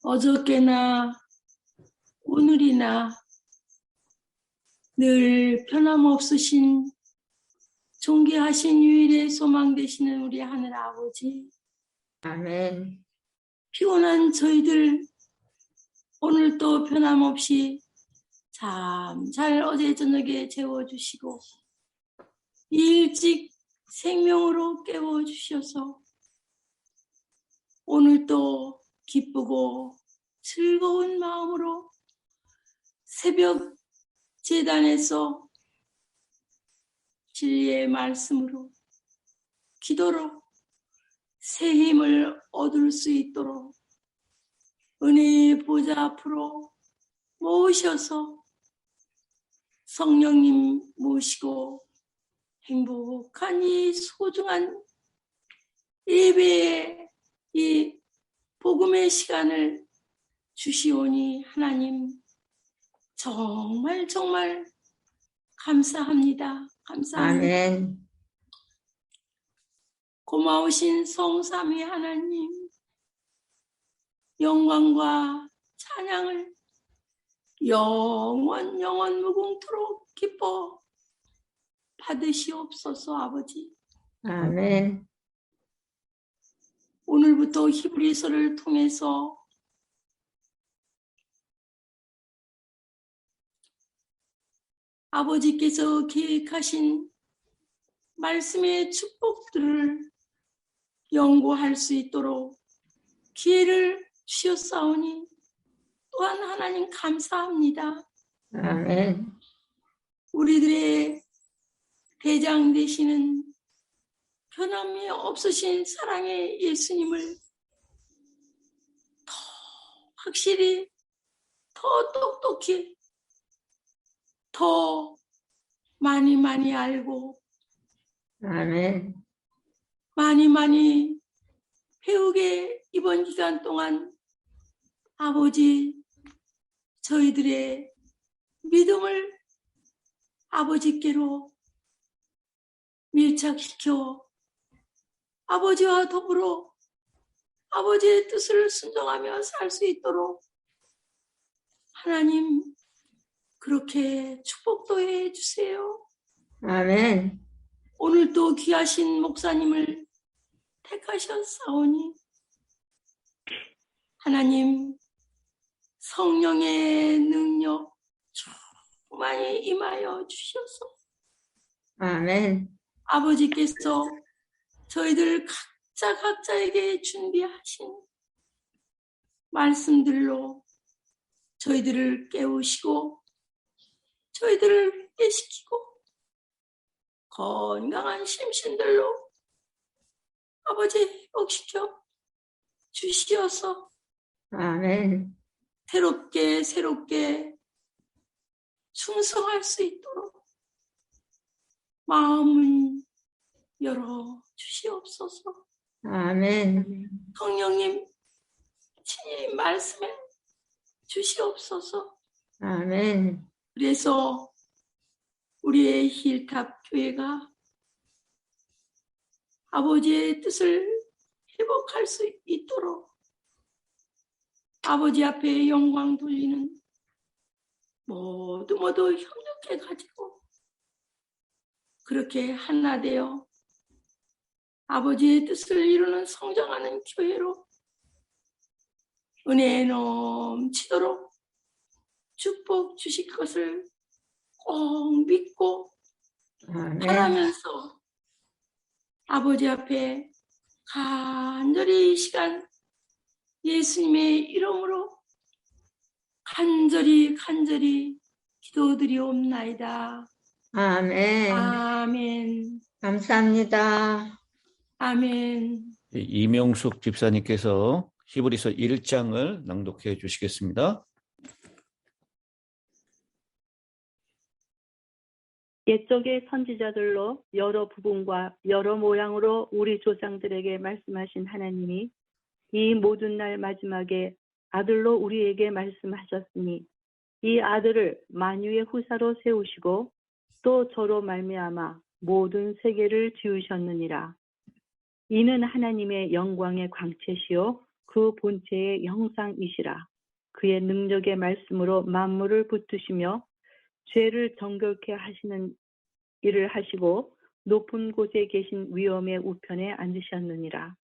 어저께나 오늘이나 늘 변함없으신 존귀하신 유일의 소망 되시는 우리 하늘 아버지, 아멘. 피곤한 저희들 오늘도 변함없이 참 잘 어제 저녁에 재워주시고 일찍 생명으로 깨워주셔서 오늘도 기쁘고 즐거운 마음으로 새벽 제단에서 진리의 말씀으로 기도로 새 힘을 얻을 수 있도록 은혜의 보좌 앞으로 모셔서 성령님 모시고 행복한 이 소중한 예배의 이 복음의 시간을 주시오니 하나님 정말 감사합니다. 감사합니다. 아멘. 고마우신 성삼위 하나님, 영광과 찬양을 영원 무궁토록 기뻐 받으시옵소서. 아버지, 아멘. 오늘부터 히브리서를 통해서 아버지께서 계획하신 말씀의 축복들을 연구할 수 있도록 기회를 주셨사오니 또한 하나님 감사합니다. 아멘. 우리들의 대장 되시는 변함이 없으신 사랑의 예수님을 더 확실히, 더 똑똑히, 더 많이 알고 아멘. 많이 배우게 이번 기간 동안 아버지 저희들의 믿음을 아버지께로 밀착시켜 아버지와 더불어 아버지의 뜻을 순종하며 살 수 있도록 하나님 그렇게 축복도 해주세요. 아멘. 오늘도 귀하신 목사님을 택하셨사오니 하나님 성령의 능력 충만히 임하여 주셔서 아멘. 아버지께서 저희들 각자에게 준비하신 말씀들로 저희들을 깨우시고 저희들을 깨시키고 건강한 심신들로 아버지 회복시켜 주시어서 아멘. 새롭게 충성할 수 있도록 마음을 열어 주시옵소서. 아멘. 성령님 친히 말씀해 주시옵소서. 아멘. 그래서 우리의 힐탑 교회가 아버지의 뜻을 회복할 수 있도록 아버지 앞에 영광 돌리는 모두 협력해 가지고 그렇게 하나 되어 아버지의 뜻을 이루는 성장하는 교회로 은혜 넘치도록 축복 주실 것을 꼭 믿고 바라면서 아버지 앞에 간절히 이 시간 예수님의 이름으로 간절히 기도드리옵나이다. 아멘. 아멘. 감사합니다. 아멘. 이명숙 집사님께서 히브리서 1장을 낭독해 주시겠습니다. 옛적의 선지자들로 여러 부분과 여러 모양으로 우리 조상들에게 말씀하신 하나님이 이 모든 날 마지막에 아들로 우리에게 말씀하셨으니 이 아들을 만유의 후사로 세우시고 또 저로 말미암아 모든 세계를 지으셨느니라. 이는 하나님의 영광의 광채시요 그 본체의 형상이시라. 그의 능력의 말씀으로 만물을 붙드시며 죄를 정결케 하시는 일을 하시고 높은 곳에 계신 위엄의 우편에 앉으셨느니라.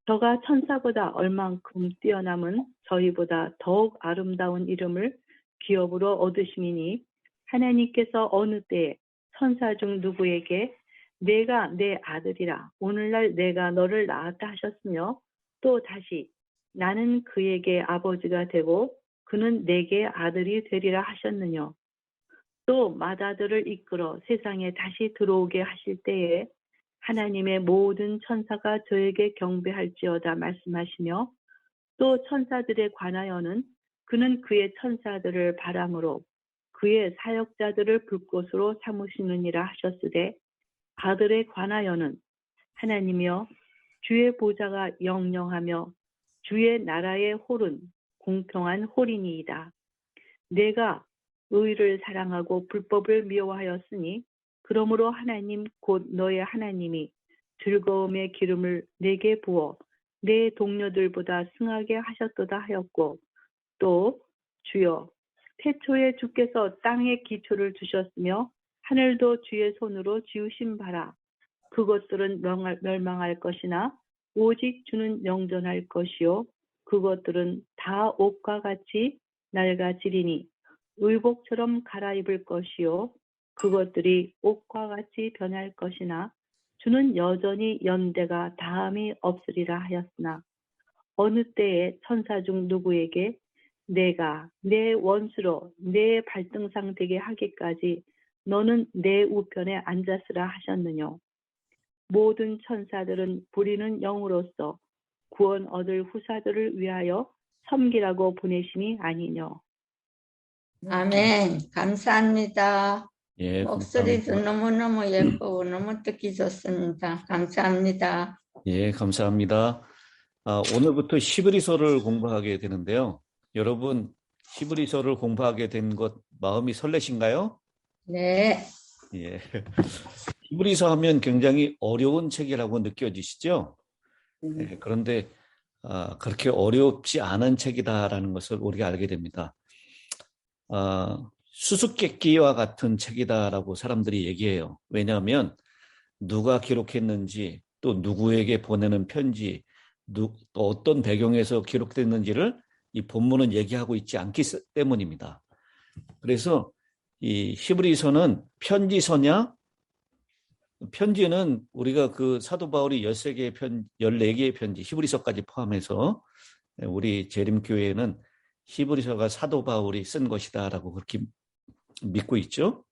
저가 천사보다 얼만큼 뛰어남은 저희보다 더욱 아름다운 이름을 기업으로 얻으심이니 하나님께서 어느 때에 천사 중 누구에게 내가 내 아들이라 오늘날 내가 너를 낳았다 하셨으며 또 다시 나는 그에게 아버지가 되고 그는 내게 아들이 되리라 하셨느냐. 또 맏아들을 이끌어 세상에 다시 들어오게 하실 때에 하나님의 모든 천사가 저에게 경배할지어다 말씀하시며 또 천사들에 관하여는 그는 그의 천사들을 바람으로 그의 사역자들을 불꽃으로 삼으시느니라 하셨으되 아들에 관하여는 하나님이여 주의 보좌가 영영하며 주의 나라의 홀은 공평한 홀이니이다. 내가 의를 사랑하고 불법을 미워하였으니 그러므로 하나님 곧 너의 하나님이 즐거움의 기름을 내게 부어 내 동료들보다 승하게 하셨도다 하였고 또 주여 태초에 주께서 땅에 기초를 주셨으며 하늘도 주의 손으로 지으신 바라. 그것들은 멸망할 것이나 오직 주는 영존할 것이요 그것들은 다 옷과 같이 낡아지리니 의복처럼 갈아입을 것이요 그것들이 옷과 같이 변할 것이나 주는 여전히 연대가 다함이 없으리라 하였으나 어느 때에 천사 중 누구에게 내가 내 원수로 내 발등상 되게 하기까지 너는 내 우편에 앉았으라 하셨느뇨. 모든 천사들은 부리는 영으로서 구원 얻을 후사들을 위하여 섬기라고 보내심이 아니뇨. 아멘. 감사합니다. 예, 목소리도 감사합니다. 너무너무 예쁘고 너무 듣기 좋습니다. 감사합니다. 예, 감사합니다. 오늘부터 히브리서를 공부하게 되는데요. 여러분, 히브리서를 공부하게 된 것 마음이 설레신가요? 네. 예. 히브리서 하면 굉장히 어려운 책이라고 느껴지시죠? 예, 그런데 그렇게 어렵지 않은 책이다라는 것을 우리가 알게 됩니다. 수수께끼와 같은 책이다라고 사람들이 얘기해요. 왜냐하면 누가 기록했는지 또 누구에게 보내는 편지 또 어떤 배경에서 기록됐는지를 이 본문은 얘기하고 있지 않기 때문입니다. 그래서 이 히브리서는 편지서냐? 편지는 우리가 그 사도 바울이 14개의 편지, 히브리서까지 포함해서 우리 재림교회는 히브리서가 사도 바울이 쓴 것이다라고 그렇게 믿고 있죠.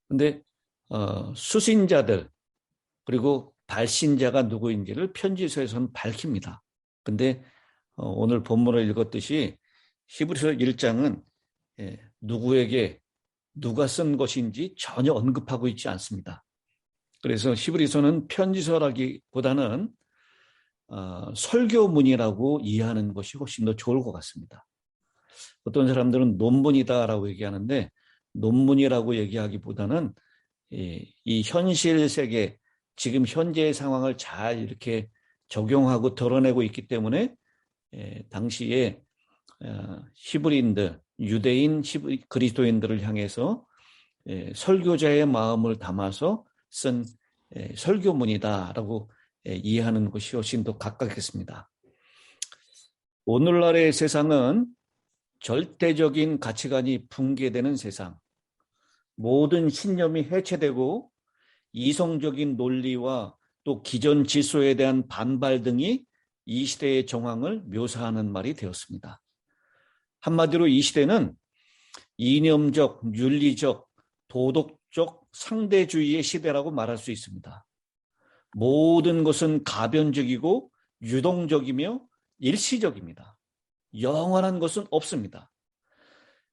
근데 수신자들 그리고 발신자가 누구인지를 편지서에서는 밝힙니다. 근데 오늘 본문을 읽었듯이 히브리서 1장은 누구에게 누가 쓴 것인지 전혀 언급하고 있지 않습니다. 그래서 히브리서는 편지서라기보다는 설교문이라고 이해하는 것이 훨씬 더 좋을 것 같습니다. 어떤 사람들은 논문이다라고 얘기하는데 논문이라고 얘기하기보다는 이 현실 세계, 지금 현재의 상황을 잘 이렇게 적용하고 드러내고 있기 때문에 당시에 히브리인들, 유대인 그리스도인들을 향해서 설교자의 마음을 담아서 쓴 설교문이다라고 이해하는 것이 훨씬 더 가깝겠습니다. 오늘날의 세상은 절대적인 가치관이 붕괴되는 세상, 모든 신념이 해체되고 이성적인 논리와 또 기존 질서에 대한 반발 등이 이 시대의 정황을 묘사하는 말이 되었습니다. 한마디로 이 시대는 이념적, 윤리적, 도덕적 상대주의의 시대라고 말할 수 있습니다. 모든 것은 가변적이고 유동적이며 일시적입니다. 영원한 것은 없습니다.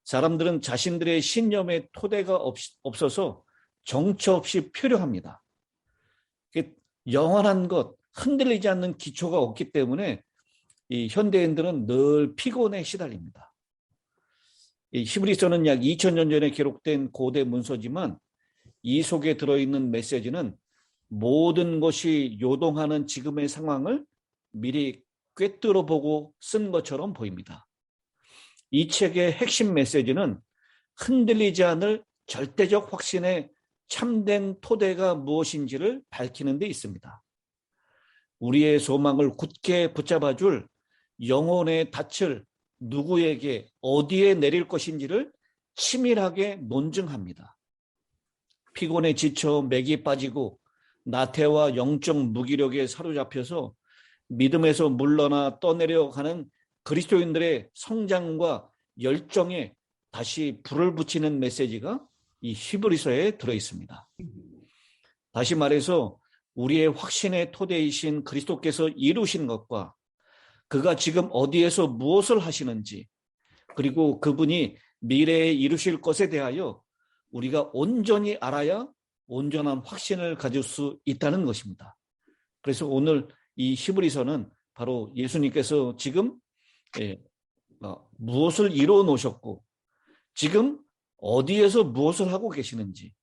사람들은 자신들의 신념의 토대가 없어서 정처 없이 표류합니다. 영원한 것, 흔들리지 않는 기초가 없기 때문에 이 현대인들은 늘 피곤에 시달립니다. 이 히브리서는 약 2000년 전에 기록된 고대 문서지만 이 속에 들어있는 메시지는 모든 것이 요동하는 지금의 상황을 미리 꿰뚫어 보고 쓴 것처럼 보입니다. 이 책의 핵심 메시지는 흔들리지 않을 절대적 확신의 참된 토대가 무엇인지를 밝히는 데 있습니다. 우리의 소망을 굳게 붙잡아줄 영혼의 닻을 누구에게 어디에 내릴 것인지를 치밀하게 논증합니다. 피곤에 지쳐 맥이 빠지고 나태와 영적 무기력에 사로잡혀서 믿음에서 물러나 떠내려가는 그리스도인들의 성장과 열정에 다시 불을 붙이는 메시지가 이 히브리서에 들어있습니다. 다시 말해서 우리의 확신의 토대이신 그리스도께서 이루신 것과 그가 지금 어디에서 무엇을 하시는지, 그리고 그분이 미래에 이루실 것에 대하여 우리가 온전히 알아야 온전한 확신을 가질 수 있다는 것입니다. 그래서 오늘 이 히브리서는 바로 예수님께서 지금 무엇을 이루어 놓으셨고 지금 어디에서 무엇을 하고 계시는지,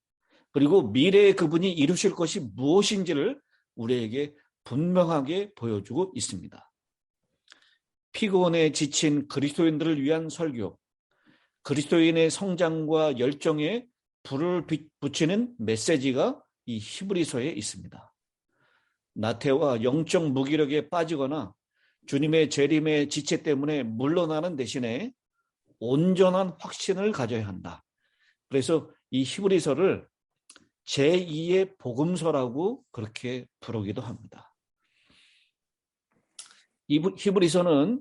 그리고 미래에 그분이 이루실 것이 무엇인지를 우리에게 분명하게 보여주고 있습니다. 피곤에 지친 그리스도인들을 위한 설교, 그리스도인의 성장과 열정에 불을 붙이는 메시지가 이 히브리서에 있습니다. 나태와 영적 무기력에 빠지거나 주님의 재림의 지체 때문에 물러나는 대신에 온전한 확신을 가져야 한다. 그래서 이 히브리서를 제2의 복음서라고 그렇게 부르기도 합니다. 이 히브리서는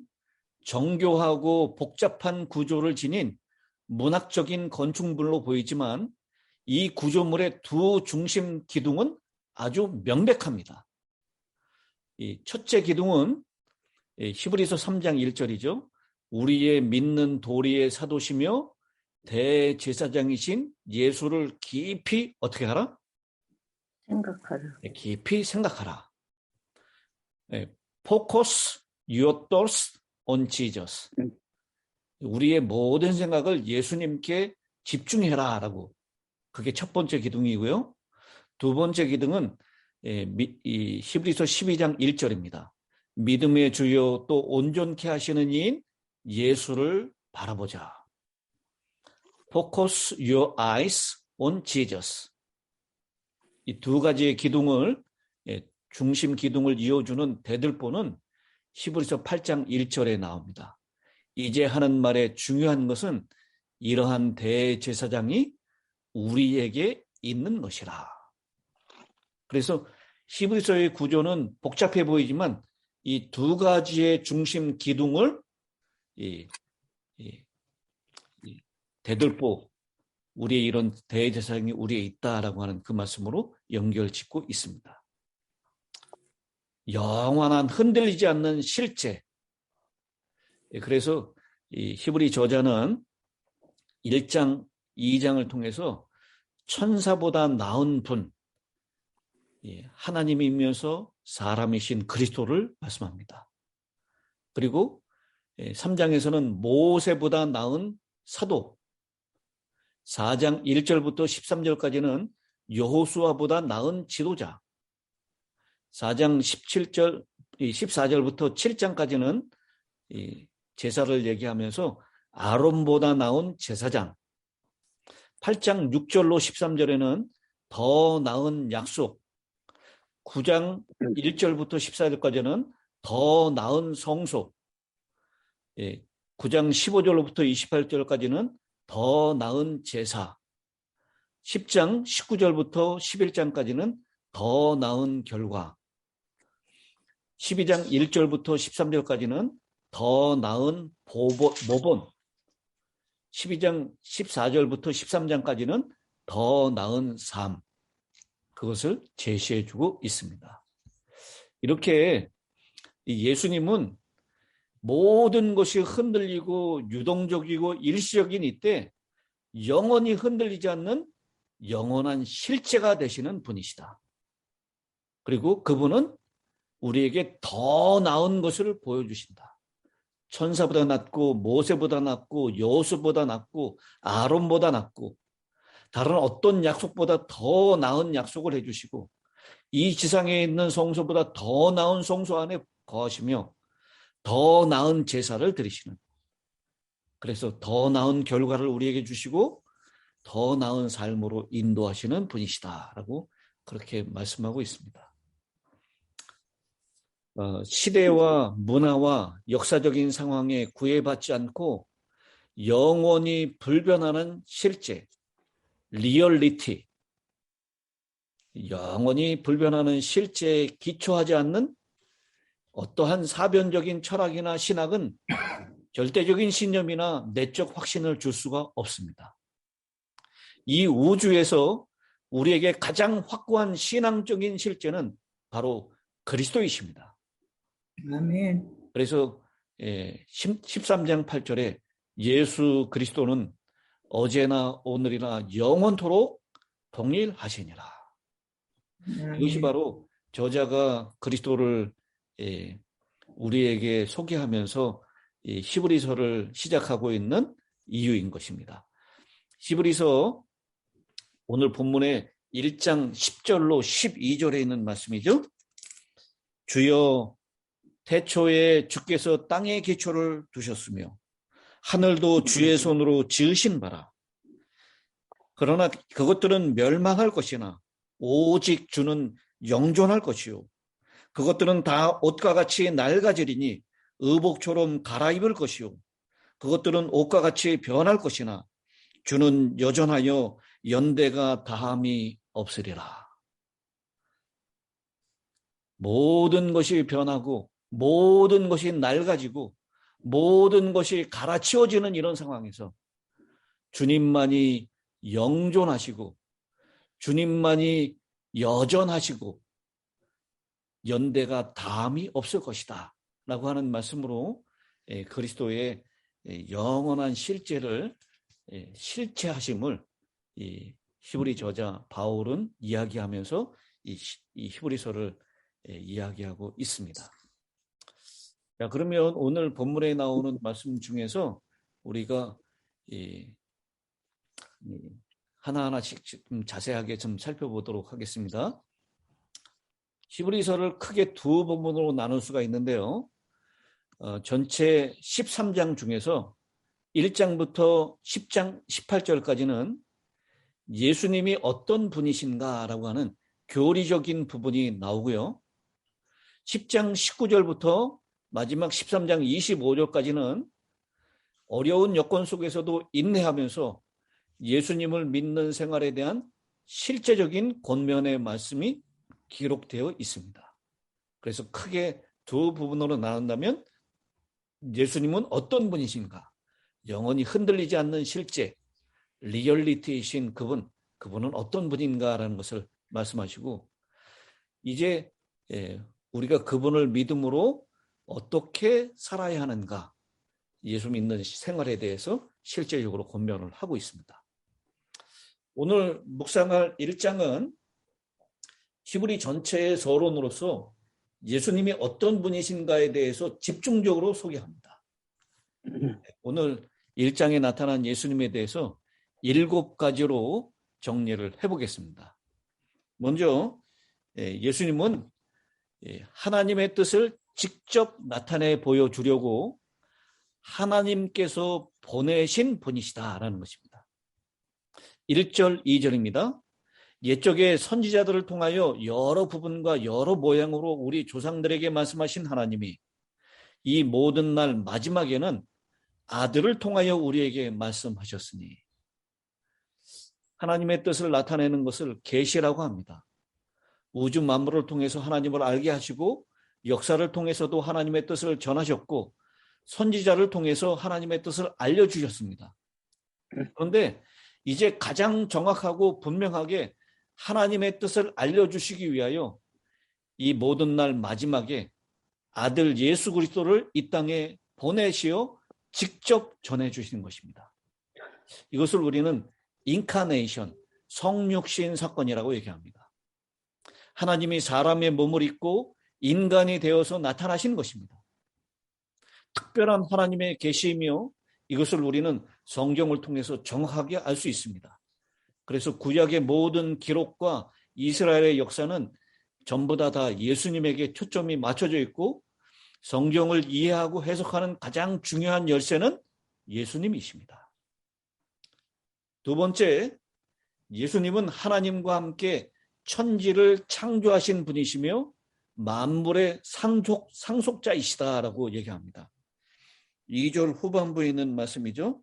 정교하고 복잡한 구조를 지닌 문학적인 건축물로 보이지만 이 구조물의 두 중심 기둥은 아주 명백합니다. 이 첫째 기둥은 히브리서 3장 1절이죠. 우리의 믿는 도리의 사도시며 대제사장이신 예수를 깊이 어떻게 하라? 생각하라. 깊이 생각하라. Focus your thoughts on Jesus. 우리의 모든 생각을 예수님께 집중해라 라고. 그게 첫 번째 기둥이고요. 두 번째 기둥은 이 히브리서 12장 1절입니다. 믿음의 주요 또 온전케 하시는 이인 예수를 바라보자. Focus your eyes on Jesus. 이 두 가지의 기둥을, 중심 기둥을 이어주는 대들보는 히브리서 8장 1절에 나옵니다. 이제 하는 말의 중요한 것은 이러한 대제사장이 우리에게 있는 것이라. 그래서 히브리서의 구조는 복잡해 보이지만 이 두 가지의 중심 기둥을 대들보, 우리의 이런 대제사장이 우리에 있다라고 하는 그 말씀으로 연결짓고 있습니다. 영원한 흔들리지 않는 실제. 그래서 이 히브리 저자는 1장, 2장을 통해서 천사보다 나은 분, 하나님이면서 사람이신 그리스도를 말씀합니다. 그리고 3장에서는 모세보다 나은 사도, 4장 1절부터 13절까지는 여호수아보다 나은 지도자, 4장 14절부터 7장까지는 제사를 얘기하면서 아론보다 나은 제사장, 8장 6절로 13절에는 더 나은 약속, 9장 1절부터 14절까지는 더 나은 성소, 9장 15절로부터 28절까지는 더 나은 제사, 10장 19절부터 11장까지는 더 나은 결과, 12장 1절부터 13절까지는 더 나은 모본, 12장 14절부터 13장까지는 더 나은 삶, 그것을 제시해주고 있습니다. 이렇게 예수님은 모든 것이 흔들리고 유동적이고 일시적인 이때 영원히 흔들리지 않는 영원한 실제가 되시는 분이시다. 그리고 그분은 우리에게 더 나은 것을 보여주신다. 천사보다 낫고 모세보다 낫고 여호수보다 낫고 아론보다 낫고 다른 어떤 약속보다 더 나은 약속을 해주시고 이 지상에 있는 성소보다 더 나은 성소 안에 거하시며 더 나은 제사를 드리시는, 그래서 더 나은 결과를 우리에게 주시고 더 나은 삶으로 인도하시는 분이시다라고 그렇게 말씀하고 있습니다. 시대와 문화와 역사적인 상황에 구애받지 않고 영원히 불변하는 실제, 리얼리티, 영원히 불변하는 실제에 기초하지 않는 어떠한 사변적인 철학이나 신학은 절대적인 신념이나 내적 확신을 줄 수가 없습니다. 이 우주에서 우리에게 가장 확고한 신앙적인 실제는 바로 그리스도이십니다. 아멘. 그래서 13장 8절에 예수 그리스도는 어제나 오늘이나 영원토록 동일하시니라. 이것이 바로 저자가 그리스도를 우리에게 소개하면서 히브리서를 시작하고 있는 이유인 것입니다. 히브리서 오늘 본문의 1장 10절로 12절에 있는 말씀이죠. 주여 태초에 주께서 땅의 기초를 두셨으며 하늘도 주의 손으로 지으신 바라. 그러나 그것들은 멸망할 것이나 오직 주는 영존할 것이요 그것들은 다 옷과 같이 낡아지리니 의복처럼 갈아입을 것이요 그것들은 옷과 같이 변할 것이나 주는 여전하여 연대가 다함이 없으리라. 모든 것이 변하고 모든 것이 낡아지고 모든 것이 갈아치워지는 이런 상황에서 주님만이 영존하시고 주님만이 여전하시고 연대가 다함이 없을 것이다 라고 하는 말씀으로 그리스도의 영원한 실제를 실체하심을 히브리 저자 바울은 이야기하면서 이 히브리서를 이야기하고 있습니다. 자, 그러면 오늘 본문에 나오는 말씀 중에서 우리가 하나하나씩 좀 자세하게 좀 살펴보도록 하겠습니다. 히브리서를 크게 두 부분으로 나눌 수가 있는데요. 전체 13장 중에서 1장부터 10장 18절까지는 예수님이 어떤 분이신가라고 하는 교리적인 부분이 나오고요. 10장 19절부터 마지막 13장 25절까지는 어려운 여건 속에서도 인내하면서 예수님을 믿는 생활에 대한 실제적인 권면의 말씀이 기록되어 있습니다. 그래서 크게 두 부분으로 나눈다면 예수님은 어떤 분이신가? 영원히 흔들리지 않는 실제, 리얼리티이신 그분은 어떤 분인가라는 것을 말씀하시고 이제 우리가 그분을 믿음으로 어떻게 살아야 하는가? 예수 믿는 생활에 대해서 실제적으로 권면을 하고 있습니다. 오늘 묵상할 1장은 히브리 전체의 서론으로서 예수님이 어떤 분이신가에 대해서 집중적으로 소개합니다. 오늘 1장에 나타난 예수님에 대해서 7가지로 정리를 해보겠습니다. 먼저 예수님은 하나님의 뜻을 직접 나타내 보여주려고 하나님께서 보내신 분이시다라는 것입니다. 1절, 2절입니다. 옛적에 선지자들을 통하여 여러 부분과 여러 모양으로 우리 조상들에게 말씀하신 하나님이 이 모든 날 마지막에는 아들을 통하여 우리에게 말씀하셨으니 하나님의 뜻을 나타내는 것을 계시라고 합니다. 우주 만물을 통해서 하나님을 알게 하시고 역사를 통해서도 하나님의 뜻을 전하셨고 선지자를 통해서 하나님의 뜻을 알려주셨습니다. 그런데 이제 가장 정확하고 분명하게 하나님의 뜻을 알려주시기 위하여 이 모든 날 마지막에 아들 예수 그리스도를 이 땅에 보내시어 직접 전해주신 것입니다. 이것을 우리는 인카네이션, 성육신 사건이라고 얘기합니다. 하나님이 사람의 몸을 입고 인간이 되어서 나타나신 것입니다. 특별한 하나님의 계시이며 이것을 우리는 성경을 통해서 정확하게 알 수 있습니다. 그래서 구약의 모든 기록과 이스라엘의 역사는 전부 다 예수님에게 초점이 맞춰져 있고 성경을 이해하고 해석하는 가장 중요한 열쇠는 예수님이십니다. 두 번째, 예수님은 하나님과 함께 천지를 창조하신 분이시며 만물의 상속자이시다라고 얘기합니다. 2절 후반부에 있는 말씀이죠.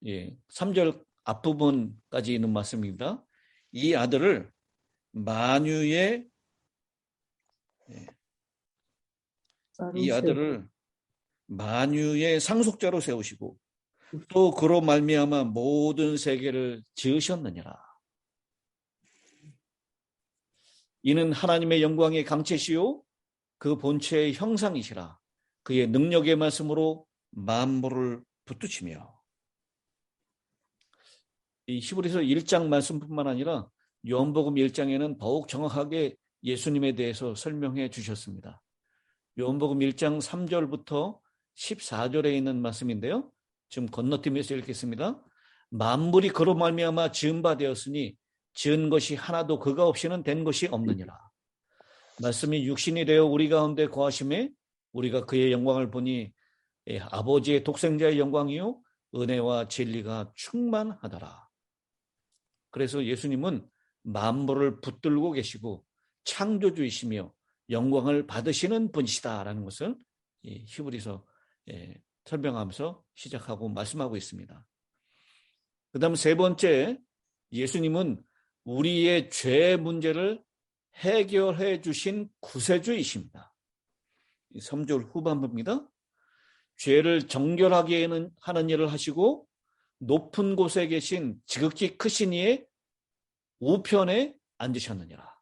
3절 앞부분까지 있는 말씀입니다. 이 아들을 만유의 상속자로 세우시고 또 그로 말미암아 모든 세계를 지으셨느니라. 이는 하나님의 영광의 강체시요 그 본체의 형상이시라. 그의 능력의 말씀으로 만물을 붙드시며. 이 히브리서 1장 말씀뿐만 아니라 요한복음 1장에는 더욱 정확하게 예수님에 대해서 설명해 주셨습니다. 요한복음 1장 3절부터 14절에 있는 말씀인데요. 지금 건너뛰면서 읽겠습니다. 만물이 그로 말미암아 지은 바 되었으니 지은 것이 하나도 그가 없이는 된 것이 없느니라. 말씀이 육신이 되어 우리 가운데 거하심에 우리가 그의 영광을 보니 아버지의 독생자의 영광이요 은혜와 진리가 충만하더라. 그래서 예수님은 만물을 붙들고 계시고 창조주이시며 영광을 받으시는 분이시다라는 것을 히브리서 설명하면서 시작하고 말씀하고 있습니다. 그 다음 세 번째, 예수님은 우리의 죄 문제를 해결해 주신 구세주이십니다. 3절 후반부입니다. 죄를 정결하게 하는 일을 하시고 높은 곳에 계신 지극히 크신 이의 우편에 앉으셨느니라.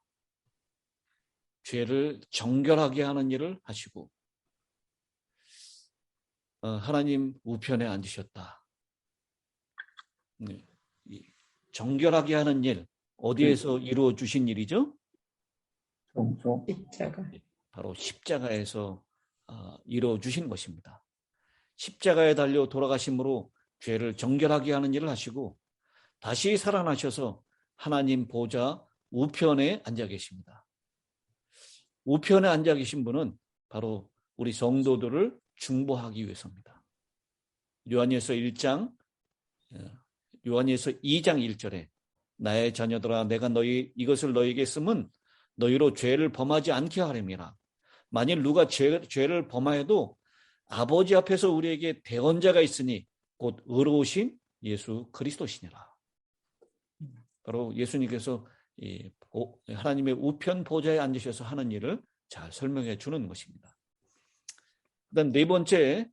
죄를 정결하게 하는 일을 하시고 하나님 우편에 앉으셨다. 정결하게 하는 일, 어디에서 이루어 주신 일이죠? 십자가. 바로 십자가에서 이루어 주신 것입니다. 십자가에 달려 돌아가심으로 죄를 정결하게 하는 일을 하시고 다시 살아나셔서 하나님 보좌 우편에 앉아 계십니다. 우편에 앉아 계신 분은 바로 우리 성도들을 중보하기 위해서입니다. 요한일서 2장 1절에 나의 자녀들아 내가 이것을 너희에게 쓰면 너희로 죄를 범하지 않게 하림이라. 만일 누가 죄를 범하여도 아버지 앞에서 우리에게 대언자가 있으니 곧 의로우신 예수 그리스도시니라. 바로 예수님께서 하나님의 우편 보좌에 앉으셔서 하는 일을 잘 설명해 주는 것입니다. 그다음 네 번째,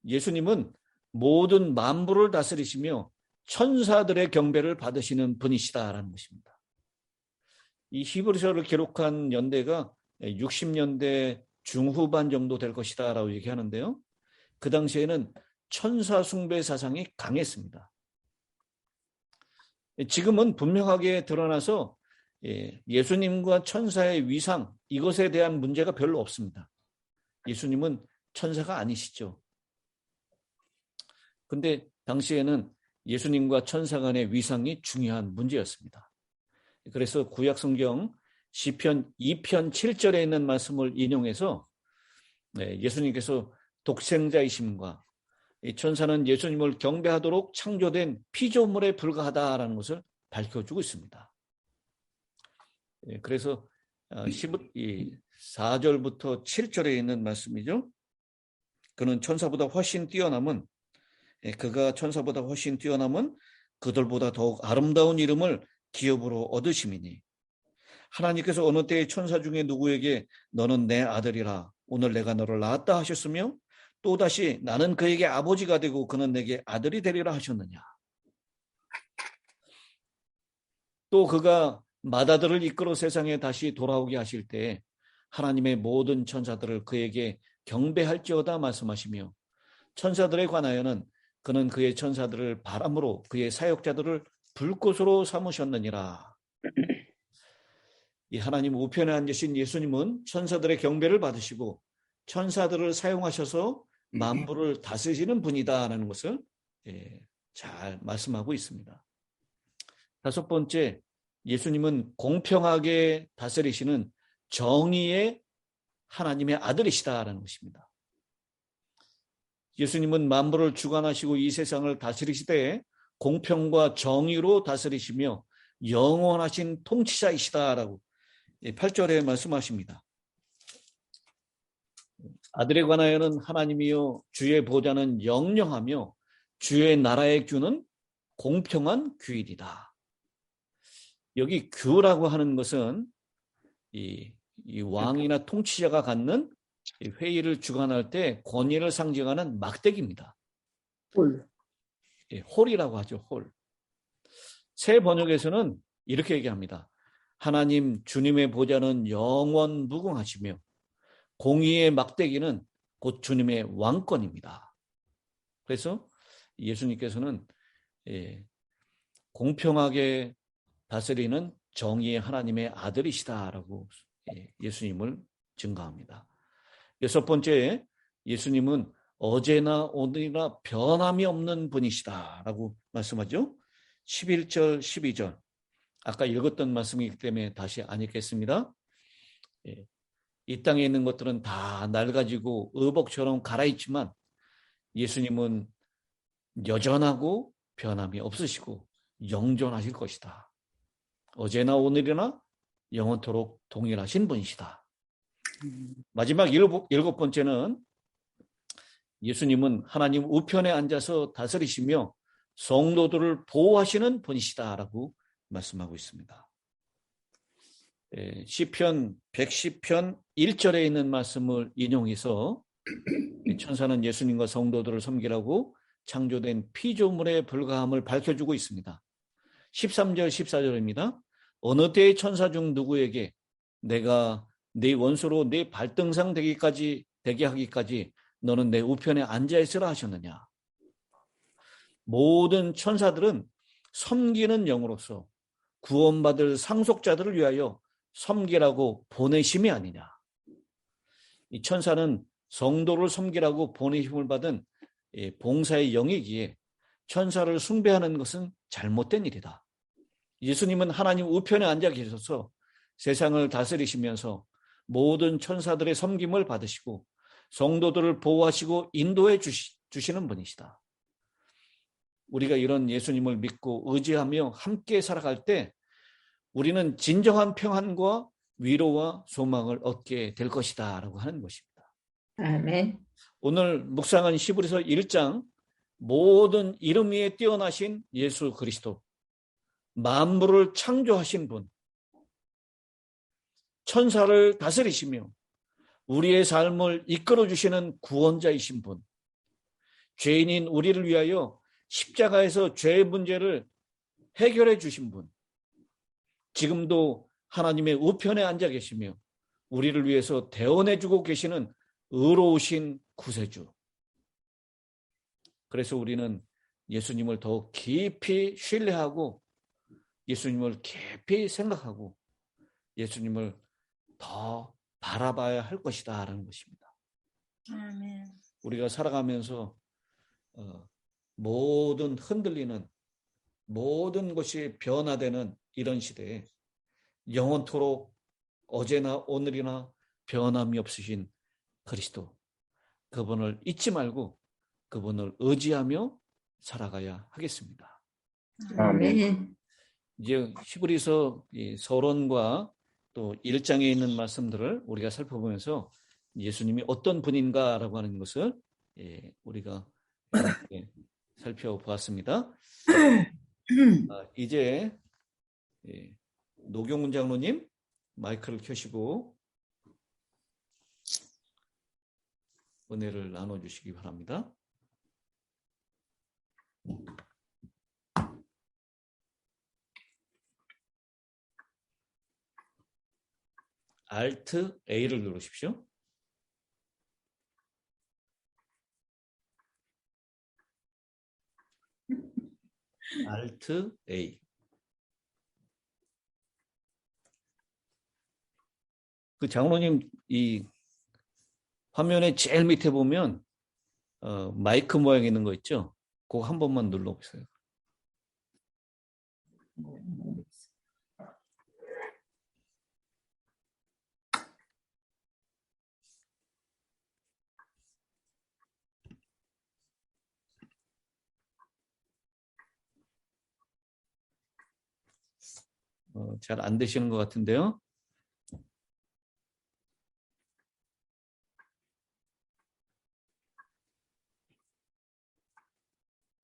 예수님은 모든 만물을 다스리시며 천사들의 경배를 받으시는 분이시다라는 것입니다. 이 히브리서를 기록한 연대가 60년대 중후반 정도 될 것이다라고 얘기하는데요. 그 당시에는 천사 숭배 사상이 강했습니다. 지금은 분명하게 드러나서 예수님과 천사의 위상, 이것에 대한 문제가 별로 없습니다. 예수님은 천사가 아니시죠. 근데 당시에는 예수님과 천사 간의 위상이 중요한 문제였습니다. 그래서 구약성경 시편 2편 7절에 있는 말씀을 인용해서 예수님께서 독생자이심과 천사는 예수님을 경배하도록 창조된 피조물에 불과하다라는 것을 밝혀주고 있습니다. 그래서 4절부터 7절에 있는 말씀이죠. 그는 천사보다 훨씬 뛰어남은 그가 천사보다 훨씬 뛰어남은 그들보다 더욱 아름다운 이름을 기업으로 얻으심이니 하나님께서 어느 때에 천사 중에 누구에게 너는 내 아들이라 오늘 내가 너를 낳았다 하셨으며 또다시 나는 그에게 아버지가 되고 그는 내게 아들이 되리라 하셨느냐. 또 그가 맏아들을 이끌어 세상에 다시 돌아오게 하실 때 하나님의 모든 천사들을 그에게 경배할지어다 말씀하시며 천사들에 관하여는 그는 그의 천사들을 바람으로 그의 사역자들을 불꽃으로 삼으셨느니라. 이 하나님 우편에 앉으신 예수님은 천사들의 경배를 받으시고 천사들을 사용하셔서 만물을 다스리시는 분이다라는 것을 잘 말씀하고 있습니다. 다섯 번째, 예수님은 공평하게 다스리시는 정의의 하나님의 아들이시다라는 것입니다. 예수님은 만물을 주관하시고 이 세상을 다스리시되 공평과 정의로 다스리시며 영원하신 통치자이시다라고 8절에 말씀하십니다. 아들에 관하여는 하나님이요 주의 보좌는 영영하며 주의 나라의 규는 공평한 규율이다. 여기 규라고 하는 것은 이 왕이나 통치자가 갖는 회의를 주관할 때 권위를 상징하는 막대기입니다. 홀. 홀이라고 하죠. 홀. 새 번역에서는 이렇게 얘기합니다. 하나님 주님의 보좌는 영원 무궁하시며 공의의 막대기는 곧 주님의 왕권입니다. 그래서 예수님께서는 공평하게 다스리는 정의의 하나님의 아들이시다라고 예수님을 증거합니다. 여섯 번째, 예수님은 어제나 오늘이나 변함이 없는 분이시다라고 말씀하죠. 11절, 12절. 아까 읽었던 말씀이기 때문에 다시 안 읽겠습니다. 이 땅에 있는 것들은 다 낡아지고 의복처럼 갈아입지만 예수님은 여전하고 변함이 없으시고 영존하실 것이다. 어제나 오늘이나 영원토록 동일하신 분이시다. 마지막 일곱 번째는 예수님은 하나님 우편에 앉아서 다스리시며 성도들을 보호하시는 분이시다라고 말씀하고 있습니다. 시편 110편 1절에 있는 말씀을 인용해서 천사는 예수님과 성도들을 섬기라고 창조된 피조물의 불가함을 밝혀주고 있습니다. 13절 14절입니다. 어느 때의 천사 중 누구에게 내가 네 원수로 네 발등상 되게 하기까지 너는 내 우편에 앉아 있으라 하셨느냐. 모든 천사들은 섬기는 영으로서 구원받을 상속자들을 위하여 섬기라고 보내심이 아니냐. 이 천사는 성도를 섬기라고 보내심을 받은 봉사의 영이기에 천사를 숭배하는 것은 잘못된 일이다. 예수님은 하나님 우편에 앉아 계셔서 세상을 다스리시면서 모든 천사들의 섬김을 받으시고 성도들을 보호하시고 인도해 주시는 분이시다. 우리가 이런 예수님을 믿고 의지하며 함께 살아갈 때 우리는 진정한 평안과 위로와 소망을 얻게 될 것이다 라고 하는 것입니다. 아멘. 오늘 묵상한 히브리서 1장 모든 이름 위에 뛰어나신 예수 그리스도, 만물을 창조하신 분, 천사를 다스리시며 우리의 삶을 이끌어주시는 구원자이신 분, 죄인인 우리를 위하여 십자가에서 죄의 문제를 해결해 주신 분, 지금도 하나님의 우편에 앉아 계시며 우리를 위해서 대언해주고 계시는 의로우신 구세주. 그래서 우리는 예수님을 더욱 깊이 신뢰하고 예수님을 깊이 생각하고 예수님을 더 바라봐야 할 것이다 라는 것입니다. 아멘. 우리가 살아가면서 모든 흔들리는 모든 것이 변화되는 이런 시대에 영원토록 어제나 오늘이나 변함이 없으신 그리스도, 그분을 잊지 말고 그분을 의지하며 살아가야 하겠습니다. 아멘. 이제 히브리서 서론과 또 1장에 있는 말씀들을 우리가 살펴보면서 예수님이 어떤 분인가라고 하는 것을 우리가 살펴보았습니다. 이제 노경문 장로님 마이크를 켜시고 은혜를 나눠주시기 바랍니다. Alt A를 누르십시오. Alt A. 그 장로님 이 화면의 제일 밑에 보면 마이크 모양 있는 거 있죠? 그거 한 번만 눌러보세요. 잘 안 되시는 것 같은데요.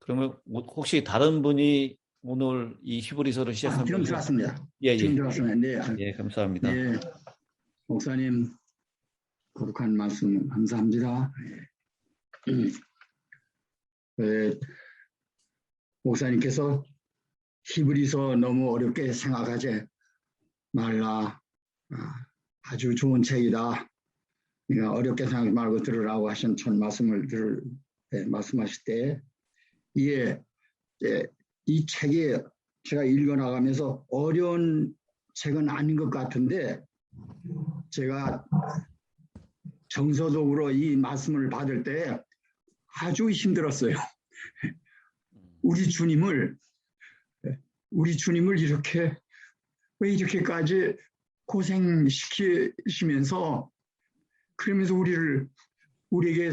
그러면 혹시 다른 분이 오늘 이 히브리서를 시작하면 지금 들어왔습니다. 예, 지금 예. 들어왔습니다. 예, 감사합니다. 네, 목사님 거룩한 말씀 감사합니다. 목사님께서 히브리서 너무 어렵게 생각하지 말라. 아주 좋은 책이다. 그러니까 어렵게 생각하지 말고 들으라고 하신 첫 말씀을 말씀하실 때, 이 책이 제가 읽어나가면서 어려운 책은 아닌 것 같은데, 제가 정서적으로 이 말씀을 받을 때 아주 힘들었어요. 우리 주님을 이렇게 왜 이렇게까지 고생시키시면서, 그러면서 우리에게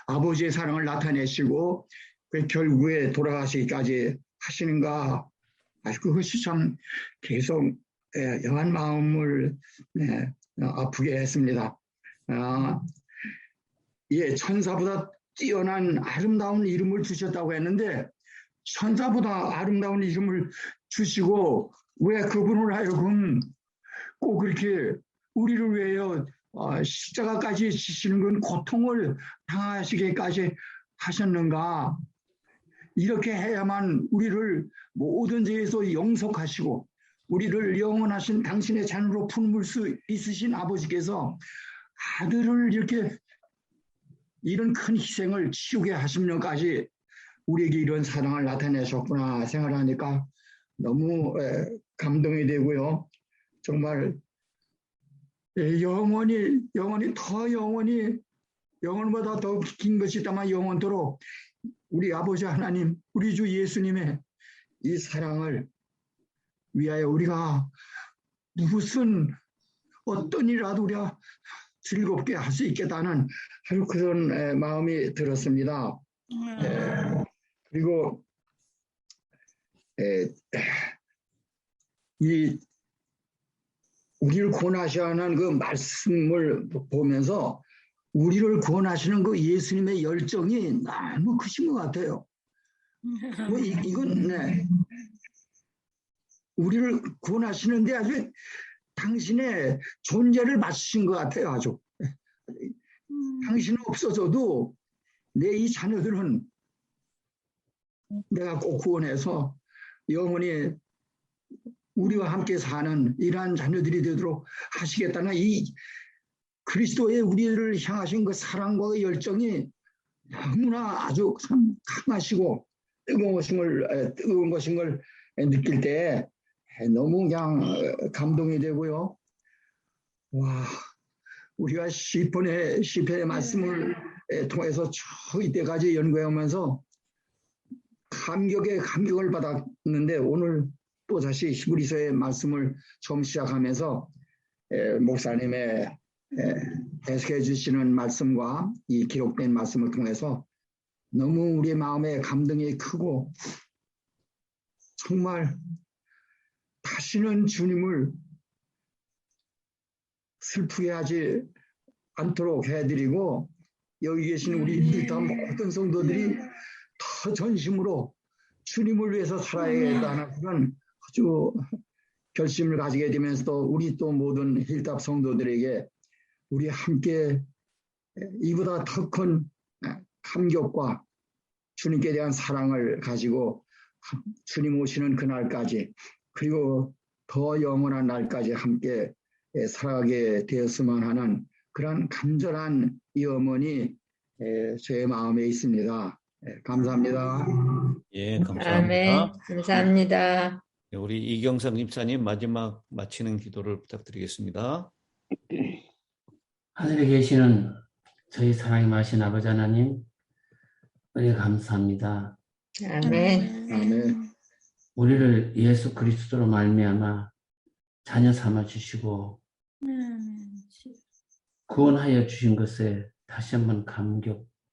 아버지의 사랑을 나타내시고 결국에 돌아가시기까지 하시는가. 그것이 참 계속 영한 마음을 아프게 했습니다. 천사보다 뛰어난 아름다운 이름을 주셨다고 했는데, 천사보다 아름다운 이름을 주시고 왜 그분을 하여금 꼭 그렇게 우리를 위하여 십자가까지 지시는 건 고통을 당하시게까지 하셨는가. 이렇게 해야만 우리를 모든 죄에서 용서하시고 우리를 영원하신 당신의 자녀로 품을 수 있으신 아버지께서 아들을 이런 큰 희생을 치우게 하시면까지 우리에게 이런 사랑을 나타내셨구나 생각하니까 너무 감동이 되고요. 정말 영원보다 더 긴 것이 있다만 영원토록 우리 아버지 하나님, 우리 주 예수님의 이 사랑을 위하여 우리가 무슨 어떤 일이라도 우리가 즐겁게 할 수 있겠다는 아주 그런 마음이 들었습니다. 그리고 우리를 구원하셔야 하는 그 말씀을 보면서 우리를 구원하시는 그 예수님의 열정이 너무 크신 것 같아요. 이건 우리를 구원하시는데 아주 당신의 존재를 맞추신 것 같아요. 아주 당신은 없어져도 내 이 자녀들은 내가 꼭 구원해서 영원히 우리와 함께 사는 이러한 자녀들이 되도록 하시겠다는 이 그리스도의 우리를 향하신 그 사랑과 그 열정이 너무나 아주 참 강하시고 뜨거운 것인 걸 느낄 때 너무 그냥 감동이 되고요. 와, 우리가 시편의 말씀을 통해서 저 이때까지 연구해오면서 감격을 받았는데, 오늘 또 다시 히브리서의 말씀을 처음 시작하면서 목사님의 해석해 주시는 말씀과 이 기록된 말씀을 통해서 너무 우리의 마음에 감동이 크고, 정말 다시는 주님을 슬프게 하지 않도록 해드리고, 여기 계신 우리 모든 성도들이 더 전심으로 주님을 위해서 살아야겠다는 그런 아주 결심을 가지게 되면서도 우리 또 모든 힐답 성도들에게 우리 함께 이보다 더 큰 감격과 주님께 대한 사랑을 가지고 주님 오시는 그날까지, 그리고 더 영원한 날까지 함께 살아가게 되었으면 하는 그런 간절한 이 염원이 제 마음에 있습니다. 감사합니다. 예, 감사합니다. 아멘. 감사합니다. 우리 이경석 집사님 마지막 마치는 기도를 부탁드리겠습니다. 하늘에 계시는 저희 사랑이 마신 아버지 하나님, 은혜 감사합니다. 아멘. 아멘. 우리를 예수 그리스도로 말미암아 자녀 삼아 주시고 구원하여 주신 것에 다시 한번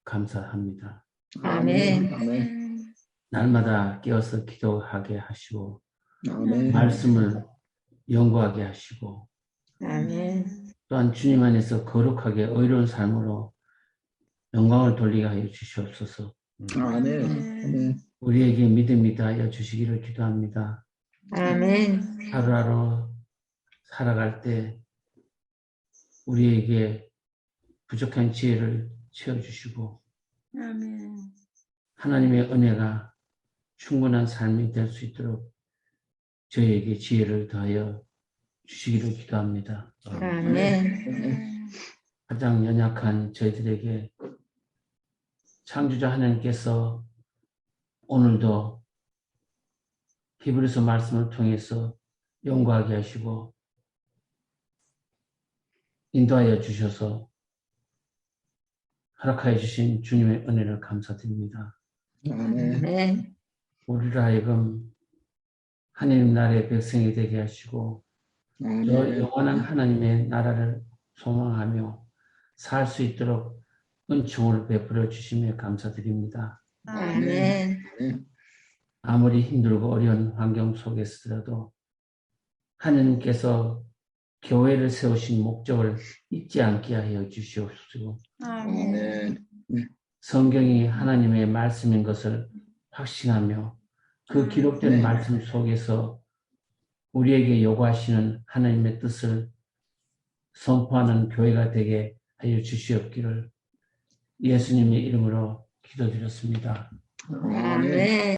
감사합니다. 아멘. 아멘. 날마다 깨어서 기도하게 하시고 아멘. 말씀을 영구하게 하시고 아멘. 또한 주님 안에서 거룩하게 의로운 삶으로 영광을 돌리게 하여 주시옵소서. 아멘. 아멘. 우리에게 믿음이 더하여 주시기를 기도합니다. 아멘. 하루하루 살아갈 때 우리에게 부족한 지혜를 채워주시고 아멘. 하나님의 은혜가 충분한 삶이 될 수 있도록 저희에게 지혜를 더하여 주시기를 기도합니다. 아멘. 가장 연약한 저희들에게 창조자 하나님께서 오늘도 히브리서 말씀을 통해서 영광하게 하시고 인도하여 주셔서 허락하여 주신 주님의 은혜를 감사드립니다. 아멘. 아멘. 우리를 하여금 하나님 나라의 백성이 되게 하시고 저 아멘. 영원한 하나님의 나라를 소망하며 살 수 있도록 은총을 베풀어 주시며 감사드립니다. 아멘. 아무리 힘들고 어려운 환경 속에서라도 하나님께서 교회를 세우신 목적을 잊지 않게 하여 주시옵소서. 아멘. 성경이 하나님의 말씀인 것을 확신하며 그 기록된 말씀 속에서 우리에게 요구하시는 하나님의 뜻을 선포하는 교회가 되게 하여 주시옵기를 예수님의 이름으로 기도드렸습니다. 아멘.